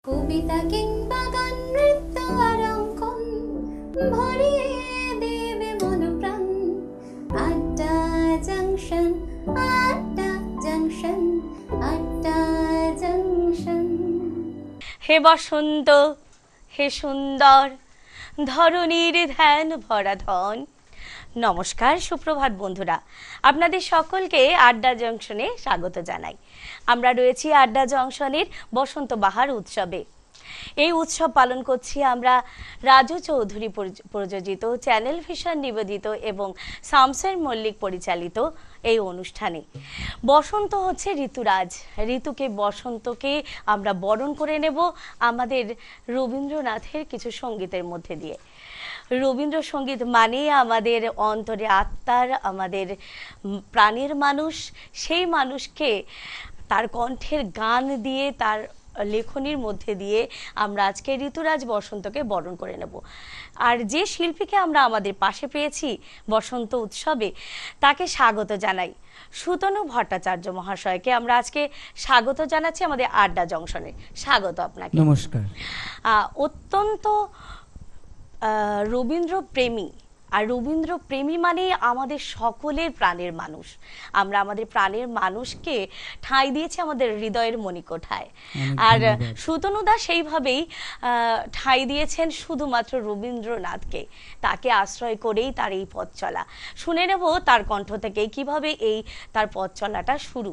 কবিতা কিংবা গান, নৃত্য আর অঙ্কন ভরিয়ে দেবে মন প্রাণ। আড্ডা জংশন, আড্ডা জংশন, আড্ডা জংশন। হে বসন্ত, হে সুন্দর ধরণীর ধ্যান ভরা ধন। নমস্কার, সুপ্রভাত বন্ধুরা, আপনাদের সকলকে আড্ডা জংশনে স্বাগত জানাই। আমরা রয়েছি আড্ডা জংশনের বসন্ত বাহার উৎসবে। এই উৎসব পালন করছি আমরা রাজু চৌধুরী প্রযোজিত, চ্যানেল ভিশন নিবেদিত এবং শামসের মল্লিক পরিচালিত এই অনুষ্ঠানে। বসন্ত হচ্ছে ঋতুরাজ, ঋতুকে বসন্তকে আমরা বরণ করে নেব আমাদের রবীন্দ্রনাথের কিছু সঙ্গীতের মধ্যে দিয়ে। রবীন্দ্রসঙ্গীত মানে আমাদের অন্তরে আত্মার, আমাদের প্রাণের মানুষ, সেই মানুষকে তার কণ্ঠের গান দিয়ে, তার লেখনীর মধ্যে দিয়ে আমরা আজকে ঋতুরাজ বসন্তকে বরণ করে নেব। আর যে শিল্পীকে আমরা আমাদের পাশে পেয়েছি বসন্ত উৎসবে, তাকে স্বাগত জানাই। সুতনু ভট্টাচার্য মহাশয়কে আমরা আজকে স্বাগত জানাচ্ছি আমাদের আড্ডা জংশনে। স্বাগত আপনাকে। নমস্কার। অত্যন্ত রবীন্দ্র প্রেমী, আর রবীন্দ্র প্রেমী মানে আমাদের সকলের প্রাণের মানুষ। আমরা আমাদের প্রাণের মানুষকে ঠাঁই দিয়েছি আমাদের হৃদয়ের মণিকোঠায়। আর সুতনুদা সেইভাবেই ঠাঁই দিয়েছেন শুধুমাত্র রবীন্দ্রনাথকে। তাকে আশ্রয় করেই তার এই পথ চলা। শুনে নেব তার কণ্ঠ থেকে কিভাবে এই তার পথ চলাটা শুরু।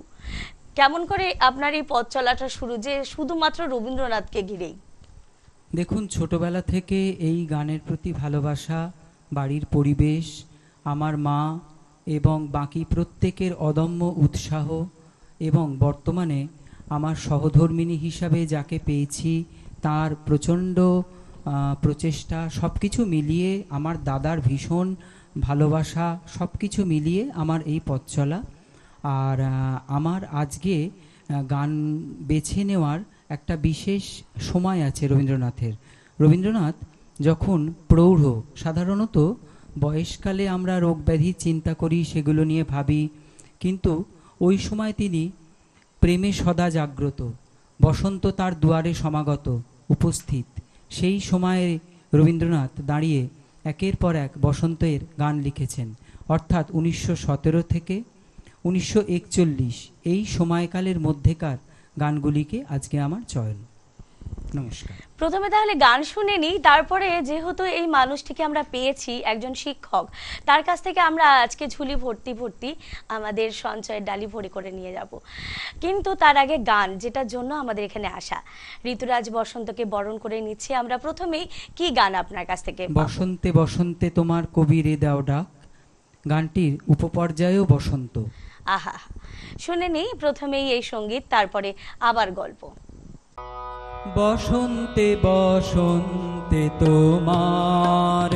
কেমন করে আপনার এই পথ চলাটা শুরু যে শুধুমাত্র রবীন্দ্রনাথকে ঘিরেই? দেখুন, ছোটবেলা থেকে এই গানের প্রতি ভালোবাসা, বাড়ির পরিবেশ, আমার মা এবং বাকি প্রত্যেকের অদম্য উৎসাহ, এবং বর্তমানে আমার সহধর্মিণী হিসাবে যাকে পেয়েছি তার প্রচণ্ড প্রচেষ্টা, সব কিছু মিলিয়ে আমার দাদার ভীষণ ভালোবাসা, সব কিছু মিলিয়ে আমার এই পথ চলা। আর আমার আজকে গান বেছে নেওয়ার একটা বিশেষ সময় আছে রবীন্দ্রনাথের। রবীন্দ্রনাথ যখন প্রৌঢ়, সাধারণত বয়সকালে আমরা রোগ ব্যাধি চিন্তা করি, সেগুলো নিয়ে ভাবি, কিন্তু ওই সময় তিনি প্রেমে সদা জাগ্রত, বসন্ত তার দুয়ারে সমাগত, উপস্থিত। সেই সময়ে রবীন্দ্রনাথ দাঁড়িয়ে একের পর এক বসন্তের গান লিখেছেন। অর্থাৎ 1917 থেকে 1941 এই সময়কালের মধ্যেকার গানগুলিকে আজকে আমার চয়ন। নমস্কার। প্রথমে তাহলে গান শুনে নিই, তারপরে যেহেতু এই মানুষটিকে আমরা পেয়েছি, একজন শিক্ষক, তার কাছ থেকে আমরা আজকে ঝুলি ভর্তি ভর্তি আমাদের সঞ্চয়ের ডালি ভরে করে নিয়ে যাব। কিন্তু তার আগে গান, যেটার জন্য আমাদের এখানে আসা, ঋতুরাজ বসন্তকে বরণ করে নিচ্ছি আমরা। প্রথমেই কি গান আপনার কাছ থেকে? বসন্তে বসন্তে তোমার কবিরে দাও ডাক, গানটির উপপর্যায়েও বসন্ত। আহা, শুনে নিই প্রথমেই এই সঙ্গীত, তারপরে আবার গল্প। বসন্তে বসন্তে তোমার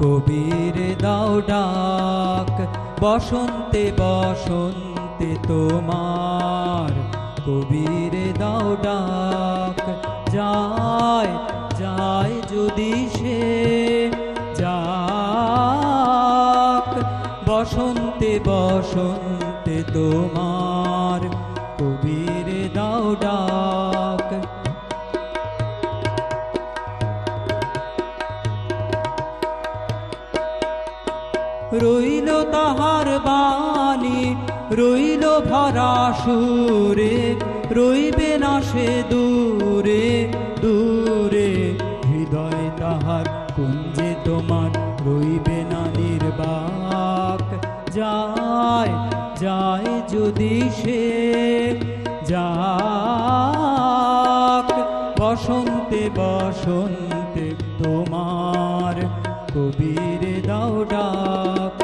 কবির দাও ডাক, বসন্তে বসন্তে তোমার কবির দাও ডাক, যায় যায় যদি সে যাক, বসন্তে বসন্তে তোমার কবির দাও ডাক। রইল তাহার বাণী, রইল ভরা সুরে, রইবে না সে দূরে দূরে, হৃদয় তাহার কুঞ্জে তোমার রইবে না নির্বাক, যায় যায় যদি সে যাক, বসন্তে বসন্তে তোমার কবির দাও ডাক।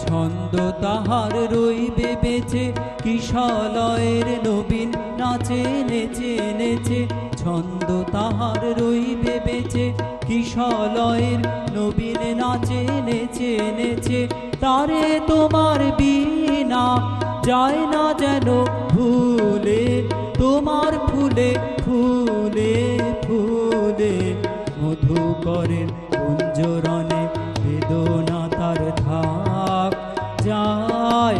ছন্দ তাহার রইবে বেঁচে, কিশলয়ের নবীন নাচে নেচে নেচে, ছন্দ তাহার রইবে বেঁচে, কিশলয়ের নবীন নাচে নেচে নেচে, তারে তোমার বিনা যায় না যেন ভুলে, তোমার ফুলে ফুলে ফুলে, মধুকরের কুঞ্জরণে বেদনা তার থাক, যায়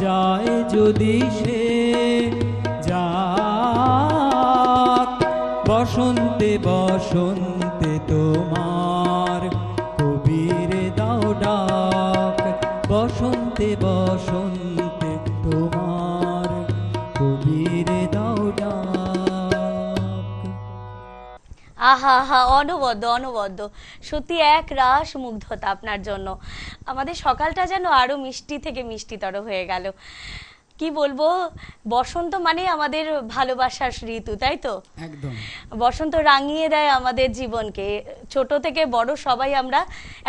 যায় যায় যদি সে যাক। বসন্তে বসন্তে তোমার কবির দাও ডাক, বসন্তে বসন্তে তোমার কবির দাও ডাক। আহা হা, অনবদ্য অনবদ্য, সত্যি এক রাস মুগ্ধতা আপনার জন্য। আমাদের সকালটা যেন আরো মিষ্টি থেকে মিষ্টিতর হয়ে গেল। কি বলবো, বসন্ত মানে আমাদের ভালোবাসার ঋতু, তাই তো? একদম। বসন্ত রাঙিয়ে দেয় আমাদের জীবনকে, ছোট থেকে বড় সবাই আমরা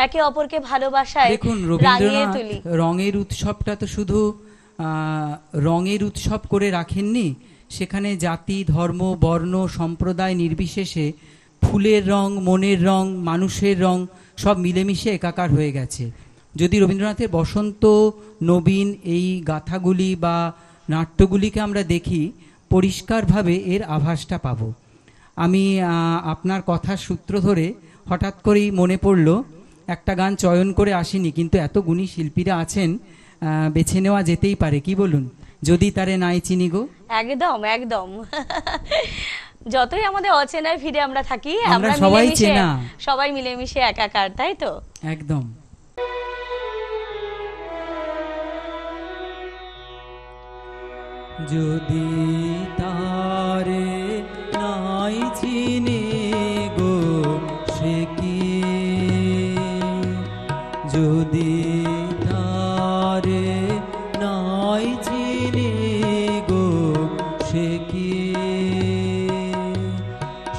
একে অপরকে ভালোবাসায় দেখুন রাঙিয়ে রবীন্দ্রনাথ তুলি। রঙের উৎসবটা তো শুধু রঙের উৎসব করে রাখেননি, সেখানে জাতি ধর্ম বর্ণ সম্প্রদায় নির্বিশেষে ফুলের রং, মনের রং, মানুষের রং সব মিলেমিশে একাকার হয়ে গেছে। যদি রবীন্দ্রনাথের বসন্ত নবীন এই গাথাগুলি বা নাট্যগুলিকে আমরা দেখি, পরিষ্কারভাবে এর আভাসটা পাবো। আমি আপনার কথার সূত্র ধরে হঠাৎ করেই মনে পড়ল, একটা গান চয়ন করে আসিনি, কিন্তু এত গুণী শিল্পীরা আছেন, বেছে নেওয়া যেতেই পারে, কি বলুন? যদি তারে নাই চিনি গো। একদম একদম। যতই আমাদের অচেনায় ফিরে আমরা থাকি, আমরা সবাই চেনা, সবাই মিলেমিশে একাকার, তাই তো? একদম। যদি তারে নাই চিনি গো সে কি, যদি তারে নাই চিনি গো সে কি,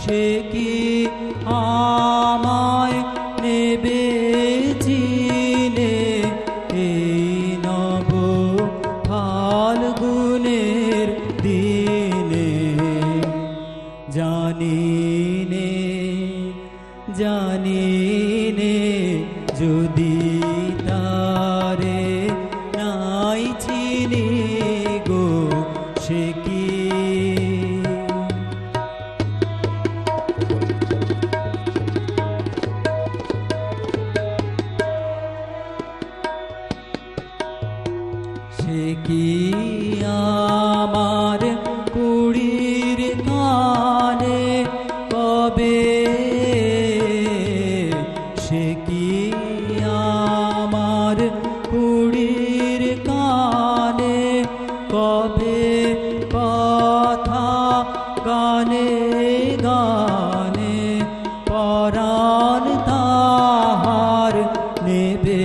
সে কি আমায় নেবে চিনে এই নব ফাল্গুনের দিনে, জানি নে জানি নে যদি তারে নাই চিনি গো সে কি। সে কি আমার কুড়ির কানে কবে, সে কি আমার কুড়ির কানে কবে, কথা গানে গানে পরাণ তাহার নেবে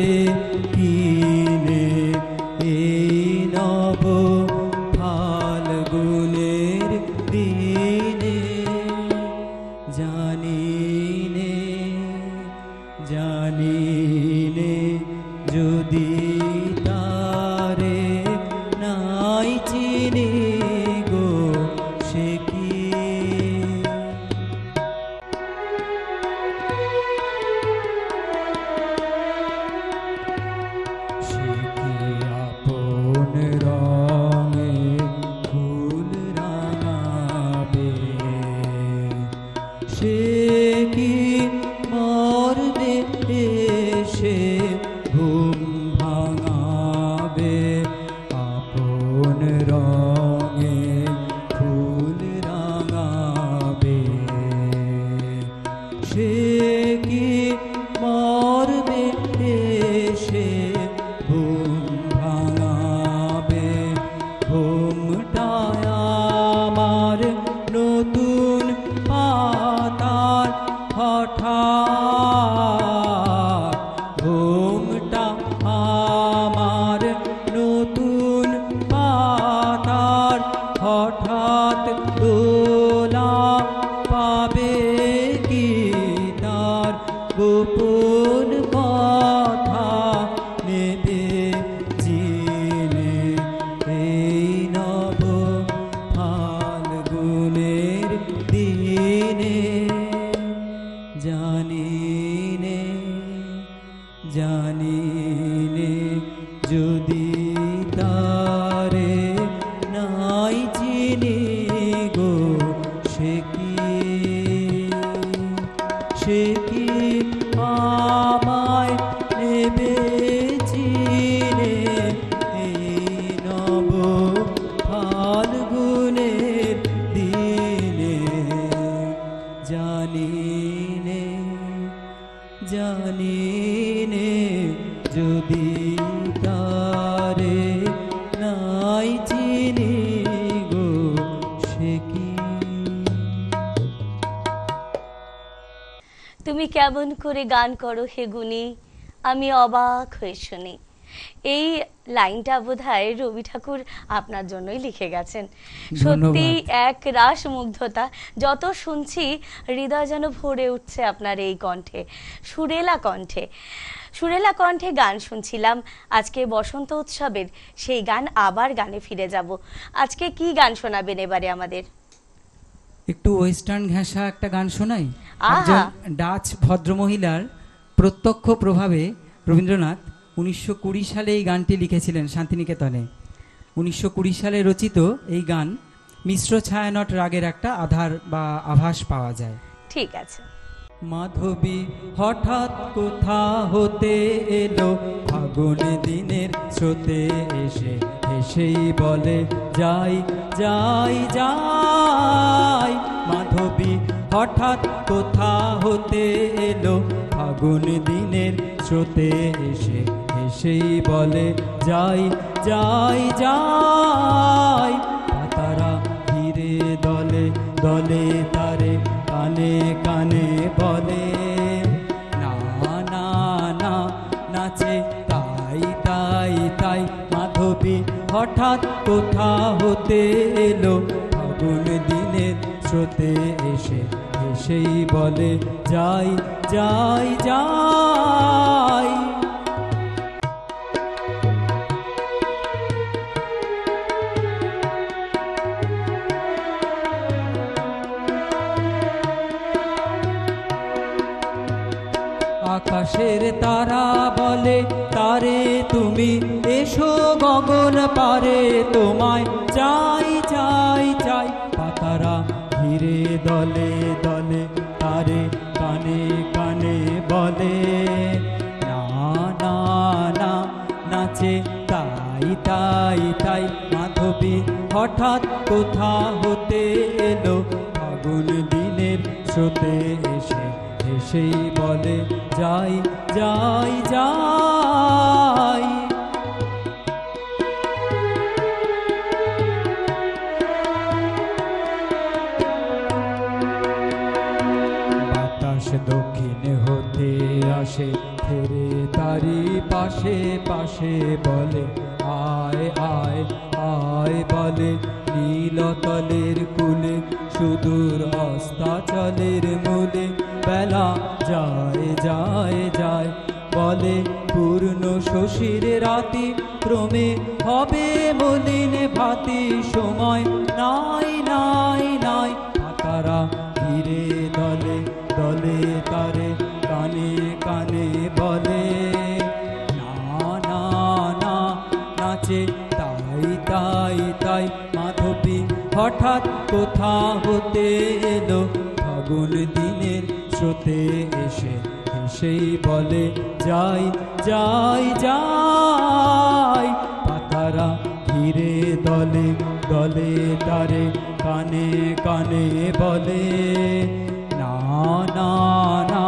কিনে এই নব ফাল্গুনের দিনে, জানি নে জানি নে যদি তারে নাই চিনি গো সে কি। সে কি আপন রঙে ফুল রাঙাবে, সে কি মরবে এসে ঘুম ভাঙাবে, আপন রঙে ফুল রাঙাবে, সে কি মরবে এসে ঘুম ভাঙাবে, নব ফাল্গুনের দিনে জানিনে জানিনে যদি তারে নাই চিনি গো সে কি। তুমি কেমন করে গান করো হে গুণী, আমি অবাক হয়ে শুনি। এই লাইনটা বোধহয় রবি ঠাকুর আপনার জন্যই লিখে গেছেন। সত্যি এক রাস মুগ্ধতা, যত শুনছি হৃদয় যেন ভরে উঠছে আপনার এই কণ্ঠে, সুরেলা কণ্ঠে। সুরেলা কণ্ঠে গান শুনছিলাম। আজকে বসন্ত উৎসবের সেই গান, আবার গানে ফিরে যাব। আজকে কি গান শোনাবেন এবারে আমাদের? একটু ওয়েস্টার্ন ঘেঁষা একটা গান শোনাই। আহা। একজন ডাচ ভদ্রমহিলার প্রত্যক্ষ প্রভাবে রবীন্দ্রনাথ 1920 সালে এই গানটি লিখেছিলেন শান্তিনিকেতনে। 1920 সালে রচিত এই গান মিশ্র ছায়ানট রাগের একটা আধার বা আভাস পাওয়া যায়। ঠিক আছে। মাধবী হঠাৎ কোথা হতে এলো, ফাগুন দিনের স্রোতে এসে হেসেই বলে যাই যাই যাই। মাধবী হঠাৎ কোথা হতে এলো, ফাগুন দিনের স্রোতে এসে হেসেই বলে যাই যাই যাই। পাতারা ধীরে দলে দলে তারে কানে কানে বলে না না না নাচে তাই তাই তাই। মাধবী হঠাৎ কোথা হতে এলো, ফাগুন দিনের স্রোতে এসে এসেই বলে যাই যাই যাই। আকাশের তারা বলে তারে তুমি এসো গগন পারে, তোমায় চাই চাই চাই। পাতারা ধীরে দলে দলে তারে কানে কানে বলে না না না নাচে তাই তাই তাই। মাধবী হঠাৎ কোথা হতে এলো, ফাগুন দিনের স্রোতে এসে এসেই বলে যাই যাই যাই। বাতাস দক্ষিণ হতে আসে ফেরে তারি পাশে পাশে বলে আয় আয় আয় বলে। নীলতলের কুলে সুদূর অস্তাচলের মূলে বেলা যায় যায় যায় বলে পূর্ণ শশীর রাতি ক্রমে হবে মলিন ভাতি, সময় নাই নাই নাই। পাতারা ধীরে দলে দলে তারে কানে কানে বলে না না না নাচে তাই তাই তাই। মাধবী হঠাৎ কোথা হতে এলো, ফাগুন দিনের স্রোতে এসে এসেই বলে যাই যাই যাই। পাতারা ধীরে দলে দলে তারে কানে কানে বলে না না না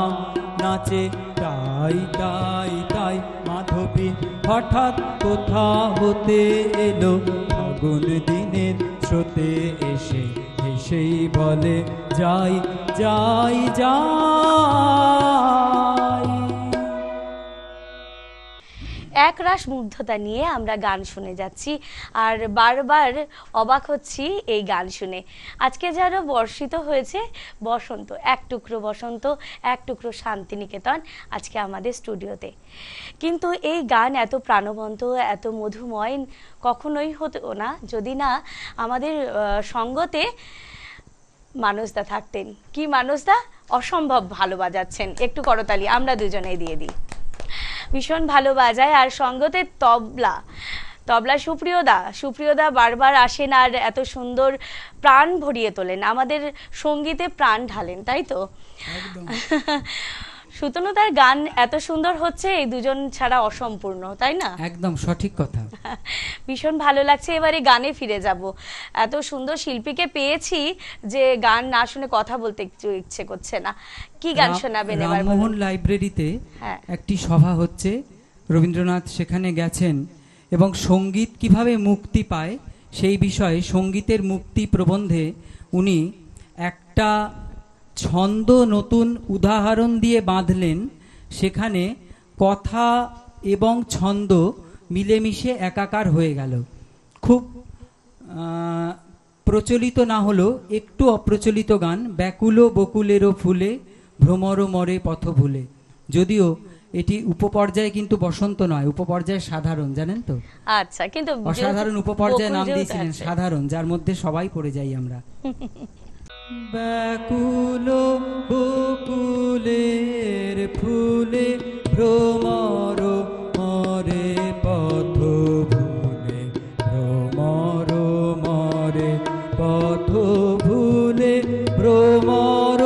নাচে তাই তাই তাই। মাধবী হঠাৎ কোথা হতে এলো, ফাগুন দিনের স্রোতে এসে এসেই বলে যাই যাই যাই। একরাশ মুগ্ধতা নিয়ে আমরা গান শুনে যাচ্ছি আর বারবার অবাক হচ্ছি এই গান শুনে। আজকে যেন বর্ষিত হয়েছে বসন্ত, এক টুকরো বসন্ত, এক টুকরো শান্তিনিকেতন আজকে আমাদের স্টুডিওতে। কিন্তু এই গান এত প্রাণবন্ত, এত মধুময় কখনোই হতো না যদি না আমাদের সঙ্গতে মানসদা থাকতেন। কি মানসদা অসম্ভব ভালো বাজাচ্ছেন, একটু করতালি আমরা দুজনেই দিয়ে দিই। ভীষণ ভালো বাজায়। আর সঙ্গতে তবলা তবলা সুপ্রিয়দা বারবার আসেন আর এত সুন্দর প্রাণ ভরিয়ে তোলেন, আমাদের সঙ্গীতে প্রাণ ঢালেন, তাই তো? সুতনুদার গান এত সুন্দর হচ্ছে, এই দুজন ছাড়া অসম্পূর্ণ, তাই না? একদম সঠিক কথা। ভীষণ ভালো লাগছে। এবারে গানে ফিরে যাব। এত সুন্দর শিল্পীকে পেয়েছি যে গান না শুনে কথা বলতে একটু ইচ্ছে করছে না। কি গান শোনাবেন এবার বলুন? রামমোহন লাইব্রেরিতে হ্যাঁ। একটি সভা হচ্ছে, রবীন্দ্রনাথ সেখানে গেছেন এবং সঙ্গীত কিভাবে মুক্তি পায় সেই বিষয়ে সঙ্গীতের মুক্তি প্রবন্ধে উনি একটা ছন্দ নতুন উদাহরণ দিয়ে বাঁধলেন। সেখানে কথা এবং ছন্দ মিলেমিশে একাকার হয়ে গেল। খুব প্রচলিত না হলেও একটু অপ্রচলিত গান, ব্যাকুলো বকুলেরও ফুলে ভ্রমর মরে পথ ভুলে। যদিও এটি উপপর্যায়ে কিন্তু বসন্ত নয়, উপপর্যায়ে সাধারণ, জানেন তো? আচ্ছা, কিন্তু অসাধারণ উপপর্যায়ে নাম বকুল দিয়েছিলেন যেহেতু আছে। সাধারণ, যার মধ্যে সবাই পড়ে যাই আমরা। ব্যাকুল বকুলের ফুলে ভ্রমর মরে পথ ভুলে, ভ্রমর মরে পথ ভুলে, ভ্রমর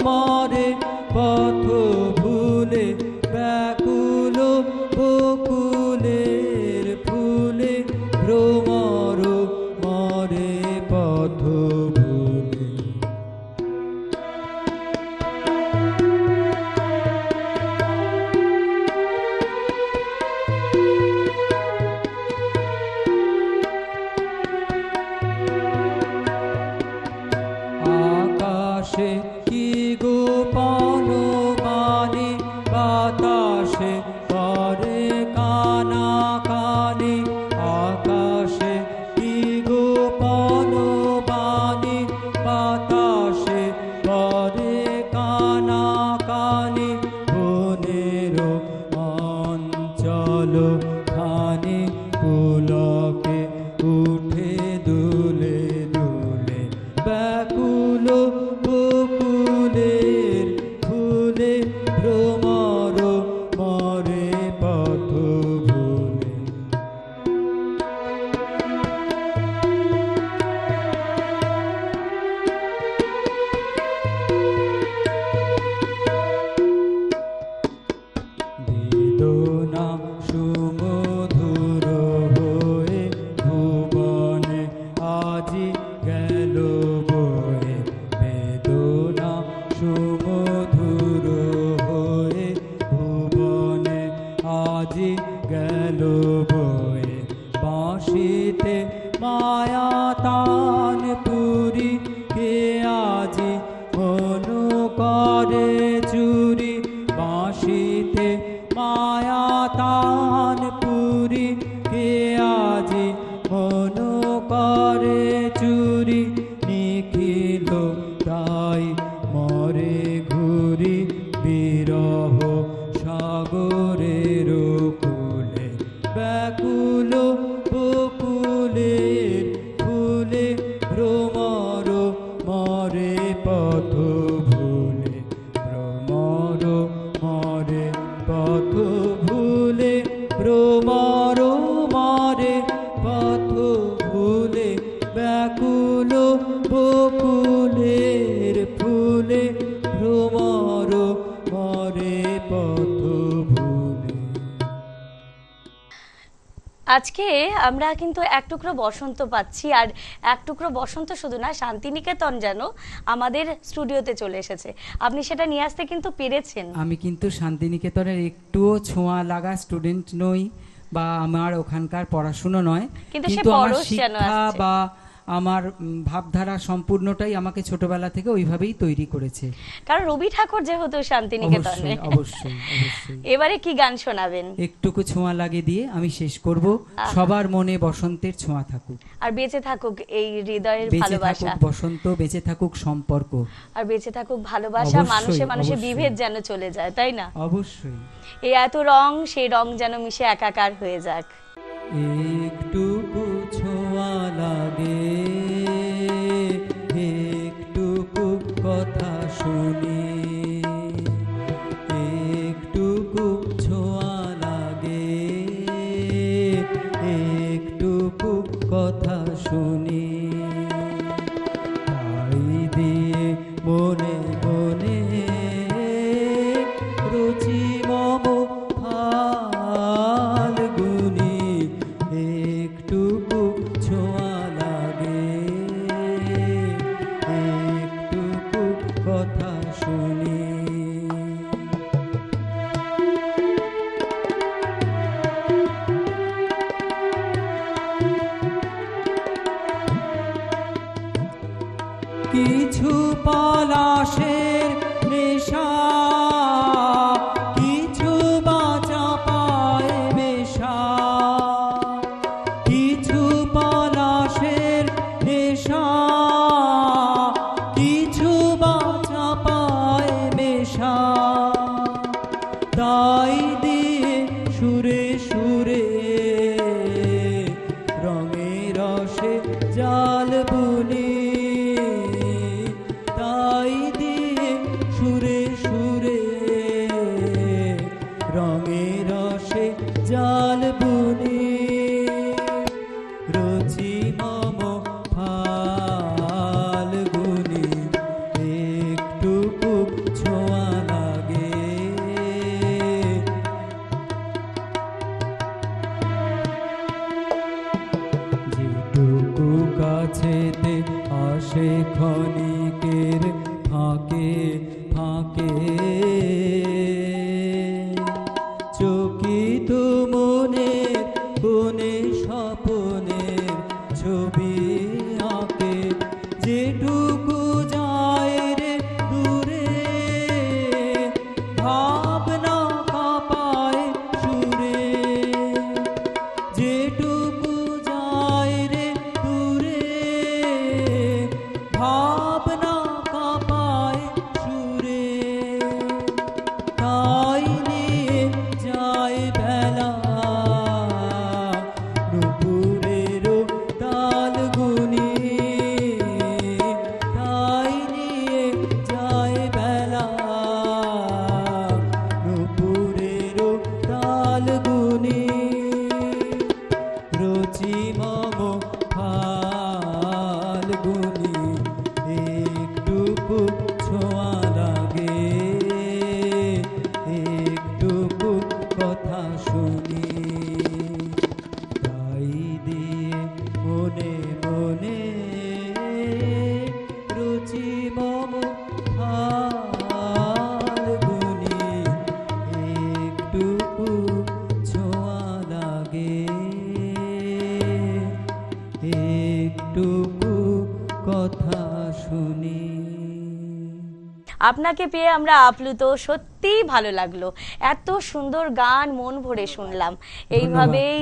মরে পথ ভুলে, ব্যাকুল বকুলের ফুলে ভ্রমর মরে পথ ভুলে। আকাশে কি গোপন বাণী, বাতাসে করে কানা কানি, আকাশে কি গোপন বাণী, বাতাসে করে কানা কানি, বনের অঞ্চল খানি পুলকে উঠে দুলে দুলে, ব্যাকুল বকুলের ফুলে ভ্রমর মরে পথ ভুলে। বেদনা সুমধুর হয়ে ভুবনে আজি গেল বয়ে, বেদনা সুমধুর হয়ে ভুবনে আজি গেল বয়ে, বাঁশিতে মায়া তান পুরি কে আজি মনো করে চুরি, বাঁশিতে মায়া তান পুরি কে আজি মনো করে চুরি, নিখিল তাই মরে ঘুরি বিরহ সাগরের কূলে, ব্যাকুল বকুলের ফুলে ভ্রমর মরে পথ ভুলে, ভ্রমর মরে পথ ভুলে, ভ্রমর মরে পথ ভুলে, ব্যাকুল বকুলের ফুলে ভ্রমর মরে পথ ভুলে। আজকে আমরা কিন্তু এক টুকরো বসন্ত পাচ্ছি, আর এক টুকরো বসন্ত শুধু না, শান্তিনিকেতন যেন আমাদের স্টুডিওতে চলে এসেছে। আপনি সেটা নিয়ে আসতে কিন্তু পেরেছেন। আমি কিন্তু শান্তিনিকেতনের একটুও ছোঁয়া লাগা স্টুডেন্ট নই, বা আমার ওখানকার পড়াশুনো নয়, কিন্তু সে কিন্তু আমার পরশ যেন শিক্ষা আসছে। বা আমার ভাবধারা সম্পূর্ণটাই আমাকে ছোটবেলা থেকে ওইভাবেই তৈরি করেছে। কারণ রবি ঠাকুর যেহেতু শান্তিনিকেতনে। অবশ্যই অবশ্যই অবশ্যই। এবারে কি গান শোনাবেন? একটুকু ছোঁয়া লাগে দিয়ে আমি শেষ করব। সবার মনে বসন্তের ছোঁয়া থাকুক, আর বেঁচে থাকুক এই হৃদয়ের বেঁচে ভালোবাসা, থাকুক বসন্ত, বেঁচে থাকুক সম্পর্ক, আর বেঁচে থাকুক ভালোবাসা, অবশ্যই, মানুষে মানুষে অবশ্যই। বিভেদ যেন চলে যায়, তাই না? অবশ্যই। এই এত রং, সেই রং যেন মিশে একাকার হয়ে যাক। একটুকু ছোঁয়া লাগে, একটুকু কথা শুনি, একটুকু ছোঁয়া লাগে, একটুকু কথা শুনি, তাই দিয়ে মনে মনে ছোঁয়া লাগে, একটুকু কথা শুনি। কিছু পলাশের নেশা, কিছু বাঁচা পায় বেশা, কিছু পলাশের নেশা, কিছু বাঁচা পায় বেশা, তাই দিয়ে সুরে সুরে রঙে রসে জাল বুনি, তাই দিয়ে সুরে সুরে রঙে রসে জাল বুনি। রুচি মম ফাল্গুনি, একটুকু ছোঁয়া লাগে, যেটুকু কাছেতে আসে ক্ষণিকের ফাঁকে ফাঁকে, চকিত মনের কোণে স্বপনের ছবি আঁকে, যেটুকু যায় রে দূরে ভাবনা কাঁপায় সুরে, যেটুকু যায় রে দূরে ভাবনা কাঁপায় সুরে, তাই নিয়ে যায় বেলা নুপুরেরও তাল গুনি, তাই নিয়ে যায় বেলা নুপুরেরও তাল গুনি। রুচি মম ফাল্গুনি, একটুকু ছোঁয়া লাগে, একটুকু কথা শুনি, তাই দিয়ে মনে মনে রুচি মম ফাল্গুনি, একটুকু ছোঁয়া লাগে, একটুকু কথা শুনি। আপনাকে পেয়ে আমরা আপ্লুত, সত্যিই ভালো লাগলো, এত সুন্দর গান মন ভরে শুনলাম। এইভাবেই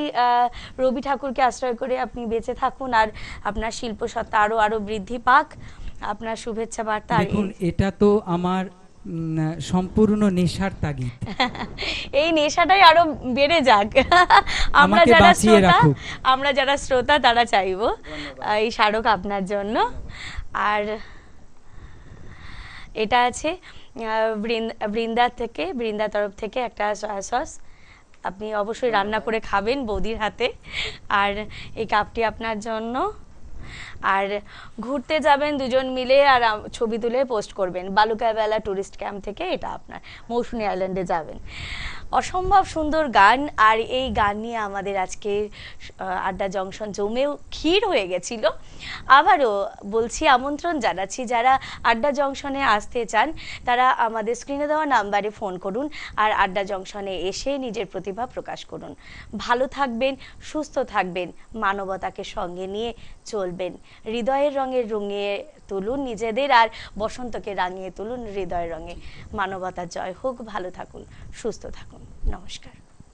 রবি ঠাকুরকে আশ্রয় করে আপনি বেঁচে থাকুন, আর আপনার শিল্পসত্তা আরো আরো বৃদ্ধি পাক। আপনার শুভেচ্ছা বার্তা। আর দেখুন, এটা তো আমার সম্পূর্ণ নেশার তাগিদ। এই নেশাটাই আরো বেড়ে যাক। আমাকে বাঁচিয়ে রাখুক। আমরা যারা শ্রোতা তারা চাইবো এই স্মারক আপনার জন্য। আর এটা আছে বৃন্দা তরফ থেকে একটা সয়া সস, আপনি অবশ্যই রান্না করে খাবেন বৌদির হাতে। আর এই কাপটি আপনার জন্য। আর ঘুরতে যাবেন দুজন মিলে আর ছবি তুলে পোস্ট করবেন বালুকাবেলা টুরিস্ট ক্যাম্প থেকে, এটা আপনার মৌসুমী আইল্যান্ডে যাবেন। অসম্ভব সুন্দর গান। আর এই গান নিয়ে আমাদের আজকে আড্ডা জংশন জমেও ক্ষীর হয়ে গেছিল। আবারও বলছি, আমন্ত্রণ জানাচ্ছি যারা আড্ডা জংশনে আসতে চান তারা আমাদের স্ক্রিনে দেওয়া নাম্বারে ফোন করুন আর আড্ডা জংশনে এসে নিজের প্রতিভা প্রকাশ করুন। ভালো থাকবেন, সুস্থ থাকবেন, মানবতাকে সঙ্গে নিয়ে চলবেন, হৃদয়ের রঙের রঙিয়ে তুলুন নিজেদের, আর বসন্তকে রাঙিয়ে তুলুন হৃদয়ের রঙে। মানবতার জয় হোক, ভালো থাকুন, সুস্থ থাকুন, নমস্কার।